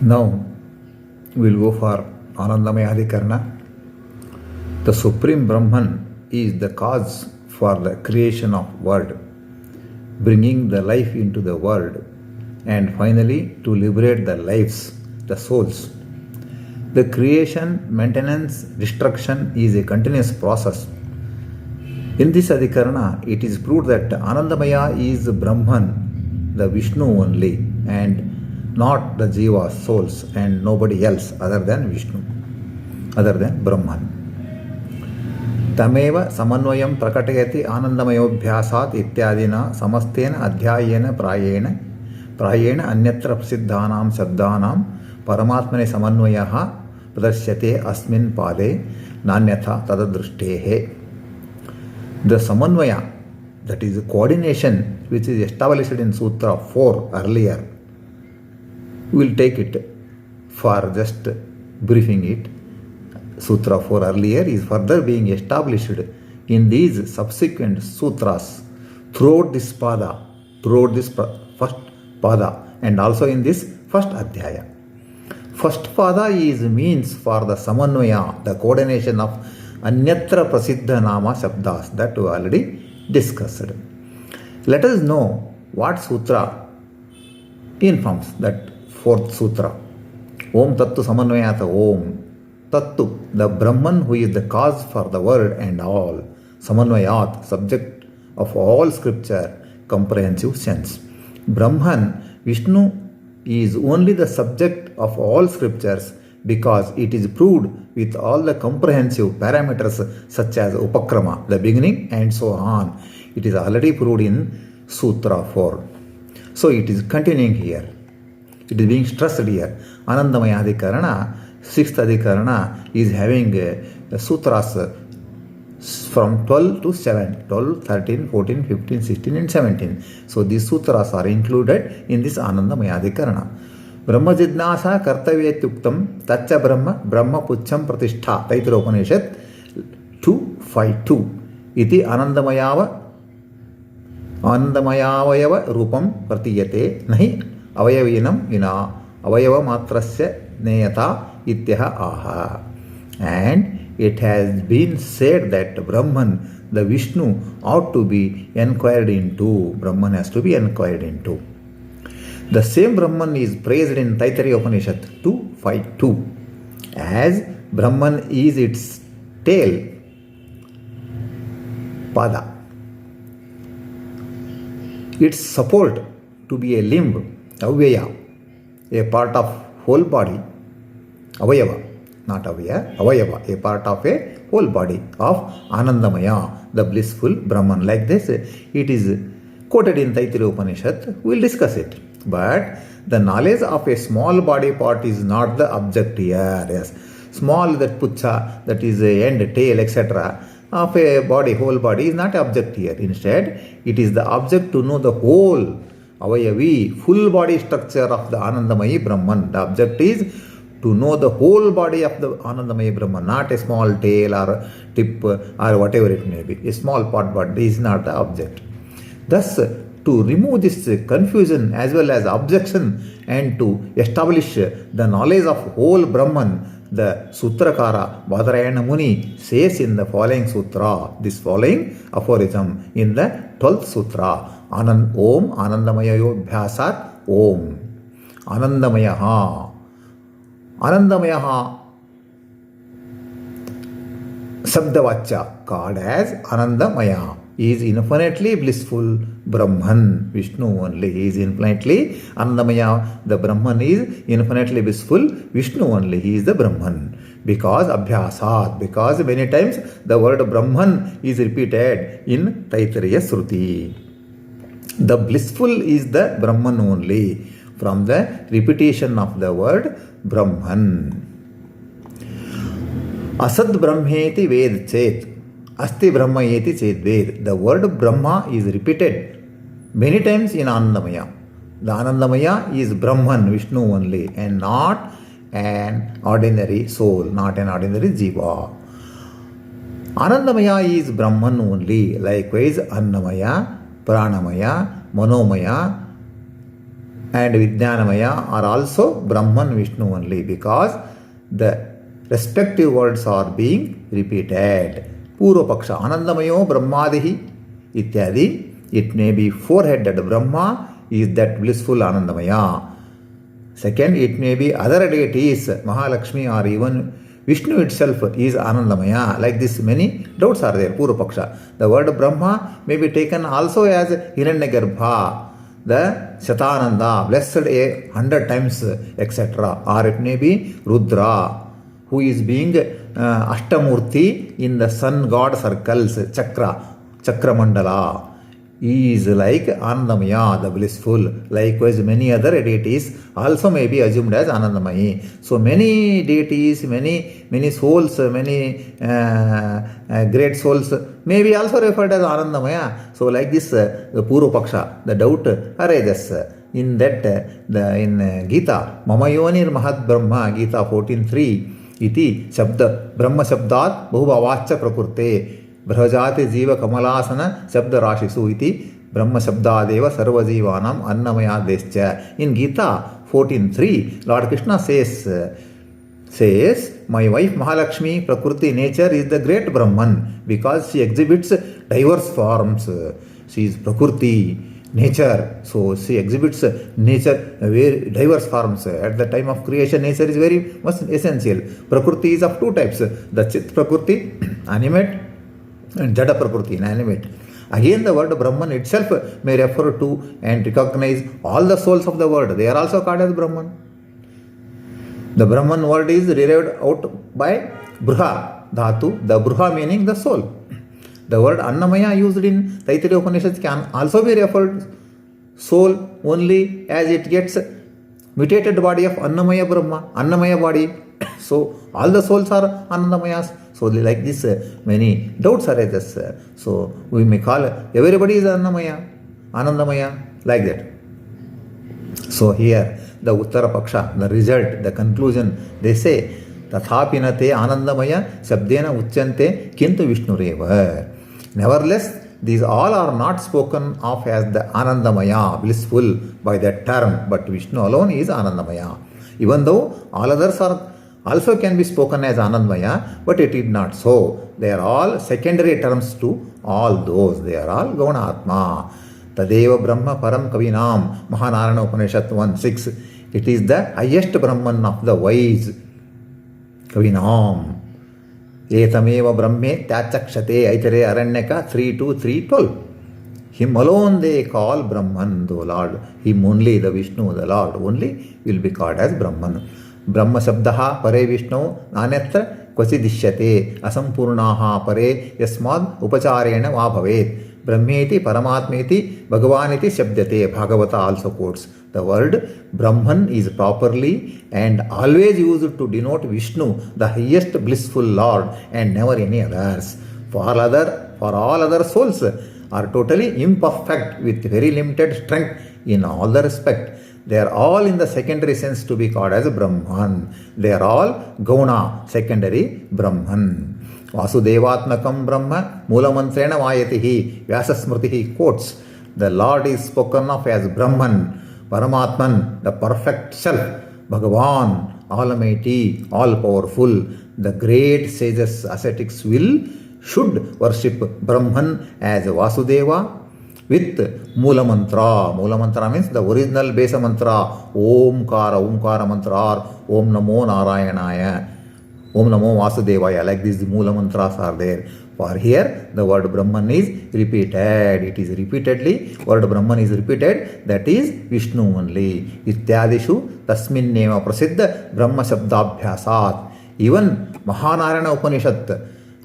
Now we'll go for Anandamaya Adhikarana. The Supreme Brahman is the cause for the creation of world, bringing the life into the world, and finally to liberate the lives, the souls. The creation, maintenance, destruction is a continuous process. In this Adhikarana, it is proved that Anandamaya is Brahman, the Vishnu only, and not the Jiva souls and nobody else other than Vishnu, other than Brahman. तमेव समन्वयं प्रकटयति आनंदमयोभ्यासात् इत्यादिना समस्तेन अध्यायेन प्रायेण अन्यत्र प्रसिद्धानां शब्दानां परमात्मने समन्वयः प्रदर्श्यते अस्मिन् पादे नान्यथा तददृष्टेः. The samanvaya, that is coordination, which is established in Sutra 4 earlier, we will take it for just briefing it. Sutra 4 earlier is further being established in these subsequent sutras throughout this pada, throughout this first pada, and also in this first adhyaya. First pada is means for the samanvaya, the coordination of anyatra prasiddha nama shabdas that we already discussed. Let us know what sutra informs, that fourth sutra. Om Tattu Samanvayata Om. Tattu, the Brahman who is the cause for the world and all. Samanvayat, subject of all scripture, comprehensive sense. Brahman, Vishnu, is only the subject of all scriptures because it is proved with all the comprehensive parameters such as Upakrama, the beginning, and so on. It is already proved in Sutra 4. So it is continuing here. It is being stressed here. Anandamaya Adhikarana, 6th Adhikarana, is having sutras from 12 to 7, 12, 13, 14, 15, 16 and 17. So these sutras are included in this Anandamaya Adhikarana. Brahma Jidnasa Kartavyattuktam Tacha Brahma Pucham Pratishtha Taitra Upanishad 252 Iti Anandamayava Rupam Pratiyate Nahi Avayavinam Vina Avayava Matrasya Neyata Ityaha Aha. And it has been said that Brahman, the Vishnu, ought to be inquired into. Brahman has to be inquired into. The same Brahman is praised in Taittiriya Upanishad 252 as Brahman is its tail, pada, its support to be a limb, avyaya, a part of whole body, avayava, not avaya, avayava, a part of a whole body of Anandamaya, the blissful Brahman. Like this, it is quoted in Taittiriya Upanishad. We will discuss it. But the knowledge of a small body part is not the object here. Yes, small, that pucha, that is a end, tail, etc. of a body, whole body is not object here. Instead, it is the object to know the whole avayavi, full body structure of the Anandamayi Brahman. The object is to know the whole body of the Anandamayi Brahman, not a small tail or tip or whatever it may be. A small part, but this is not the object. Thus, to remove this confusion as well as objection and to establish the knowledge of whole Brahman, the Sutrakara Badarayana Muni says in the following sutra, this following aphorism in the 12th sutra, Om Anandamaya Bhyasat Om Anandamayaha. Anandamayaha Sabdavacha, called as Anandamaya, is infinitely blissful Brahman, Vishnu only. He is infinitely Anandamaya, the Brahman is infinitely blissful Vishnu only. He is the Brahman. Because Abhyasat, because many times the word Brahman is repeated in Taittiriya Sruti. The blissful is the Brahman only from the repetition of the word Brahman. Asad Brahmeti Ved Chet Asti Brahma Yeti Chet Ved. The word Brahma is repeated many times in Anandamaya. The Anandamaya is Brahman, Vishnu only, and not an ordinary soul, not an ordinary jiva. Anandamaya is Brahman only. Likewise, Annamaya, Pranamaya, Manomaya, and Vijnanamaya are also Brahman Vishnu only, because the respective words are being repeated. Purva Paksha Anandamayo Brahmadihi Ityadi. It may be four-headed Brahma is that blissful Anandamaya. Second, it may be other deities, Mahalakshmi or even Vishnu itself is Anandamaya. Like this, many doubts are there. Purva Paksha. The word Brahma may be taken also as Hiranyagarbha, the Shatananda, blessed 100 times, etc. Or it may be Rudra, who is being Ashtamurti in the sun god circles, Chakra Mandala. He is like Anandamaya, the blissful. Likewise, many other deities also may be assumed as Anandamayi. So many deities, many souls, many great souls may be also referred as Anandamaya. So like this, the Purva Paksha, the doubt arises. In that, in Gita, Mamayonir Mahat Brahma, Gita 14.3, iti Shabda, Brahma Shabdat, Bahubhavacha Prakurte, Brahajati Jiva Kamalasana Shabda Rashisu iti Brahma Shabdadeva Sarvajivanam Annamaya Descha. In Gita 14.3, Lord Krishna says, my wife Mahalakshmi, Prakriti, nature is the great Brahman, because she exhibits diverse forms. She is Prakriti, nature. So she exhibits nature, very diverse forms. At the time of creation, nature is very much essential. Prakriti is of two types: the Chit Prakriti, animate, and Jada Prakriti, inanimate. Again, the word Brahman itself may refer to and recognize all the souls of the world. They are also called as Brahman. The Brahman word is derived out by Bruha Dhatu, the Bruha meaning the soul. The word Annamaya used in Taittiriya Upanishads can also be referred soul only as it gets mutated body of Annamaya Brahma, Annamaya body. So all the souls are Anandamayas. So like this, many doubts arises. So we may call everybody is Anandamaya, like that. So here the Uttara Paksha, the result, the conclusion, they say, Tathapinate Anandamaya Shabdena Uchyante Kintu Vishnureva. Nevertheless, these all are not spoken of as the Anandamaya, blissful, by that term, but Vishnu alone is Anandamaya. Even though all others are also can be spoken as Anandamaya, but it is not so. They are all secondary terms to all those. They are all Gauna Atma. Tadeva Brahma Param Kavinam, Mahanarana Upanishad 1.6. It is the highest Brahman of the wise. Kavinam. Etameva Brahme Tyachakshate, Aitere Aranyaka 3.2.3.12. Him alone they call Brahman, the Lord. Him only, the Vishnu, the Lord only will be called as Brahman. Brahma Shabdaha Pare Vishnu Nanyatra Kvasidishyate Asampurnaha Pare Yasmad Upacharena Va Bhavet. Brahmeti Paramatmeti Bhagavaniti Shabdate. Bhagavata also quotes. The word Brahman is properly and always used to denote Vishnu, the highest blissful Lord, and never any others. For all other souls are totally imperfect with very limited strength in all the respect. They are all in the secondary sense to be called as Brahman. They are all Gauna, secondary Brahman. Vasudevatmakam Brahma Mulamantrena Vayatihi. Vyasasmritihi quotes, the Lord is spoken of as Brahman, Paramatman, the perfect self, Bhagavan, Almighty, all powerful. The great sages, ascetics should worship Brahman as Vasudeva with Mula Mantra. Mula Mantra means the original base mantra, Omkara Mantra, or Om Namo Narayanaya, Om Namo Vasudevaya. Like this, the Mula Mantras are there. For here, the word Brahman is repeated. It is repeatedly, word Brahman is repeated, that is Vishnu only. Ityadishu Tasminneva Prasiddha Brahma Shabdabhyasat. Even Mahanarana Upanishad,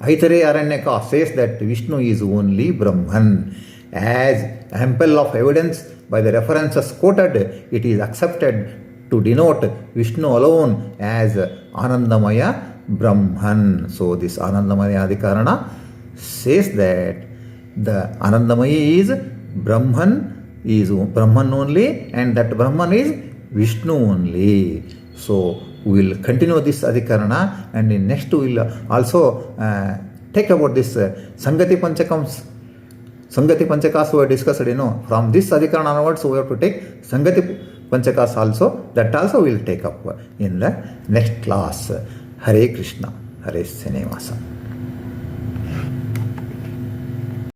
Aitere Aranyaka says that Vishnu is only Brahman. As ample of evidence by the references quoted, it is accepted to denote Vishnu alone as Anandamaya Brahman. So this Anandamaya Adhikarana says that the Anandamaya is Brahman only, and that Brahman is Vishnu only. So we will continue this Adhikarana, and in next we will also take about this Sangati Panchakas we discussed, from this Adhikarana onwards we have to take Sangati Panchakas also, that also we will take up in the next class. Hare Krishna, Hare Srinivasa.